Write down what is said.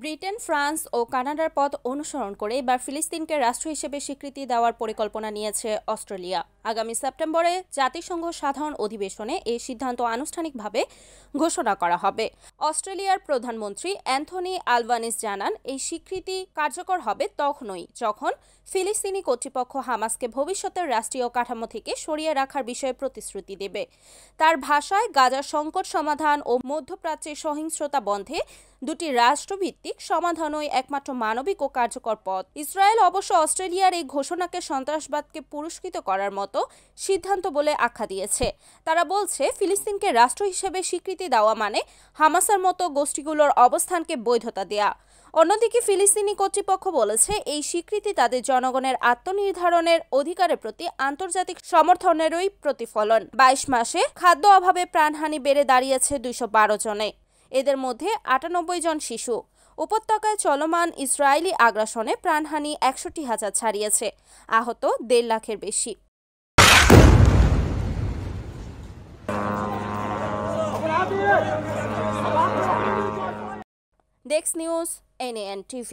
Britain, France ও কানাডার পথ অনুসরণ করে এবার ফিলিস্তিনকে রাষ্ট্র হিসেবে স্বীকৃতি দেওয়ার পরিকল্পনা নিয়েছে অস্ট্রেলিয়া। আগামী সেপ্টেম্বরে জাতিসংঘ সাধারণ অধিবেশনে এই সিদ্ধান্ত আনুষ্ঠানিকভাবে ঘোষণা করা হবে। অস্ট্রেলিয়ার প্রধানমন্ত্রী অ্যান্থনি আলবানিজ জানান, এই স্বীকৃতি কার্যকর হবে তখনই যখন ফিলিস্তিনি কর্তৃপক্ষ হামাসকে ভবিষ্যতের রাষ্ট্রীয় কাঠামো থেকে সরিয়ে রাখার বিষয়ে প্রতিশ্রুতি দেবে। তার ভাষায়, গাজার সংকট সমাধান ও মধ্যপ্রাচ্যের সহিংসতা বন্ধে দুটি রাষ্ট্রভিত্তিক সমাধানই একমাত্র মানবিক ও কার্যকর পথ। ইসরায়েল অবশ্য অস্ট্রেলিয়ার এই ঘোষণাকে সন্ত্রাসবাদকে পুরস্কৃত করার মতো সিদ্ধান্ত বলে আখ্যা দিয়েছে। তারা বলছে, ফিলিস্তিনকে রাষ্ট্র হিসেবে স্বীকৃতি দেওয়া মানে হামাসের মতো গোষ্ঠীগুলোর অবস্থানকে বৈধতা দেয়া। অন্যদিকে ফিলিস্তিনি কর্তৃপক্ষ বলেছে, এই স্বীকৃতি তাদের জনগণের আত্মনির্ধারণের অধিকারের প্রতি আন্তর্জাতিক সমর্থনেরই প্রতিফলন। 22 মাসে খাদ্য অভাবে প্রাণহানি বেড়ে দাঁড়িয়েছে 212 জনে, এদের মধ্যে 98 জন শিশু। উপত্যকায় চলমান ইসরায়েলি আগ্রাসনে প্রাণহানি 61,000 ছাড়িয়েছে, আহত 1.5 লাখের বেশি। Desk news, NAN TV।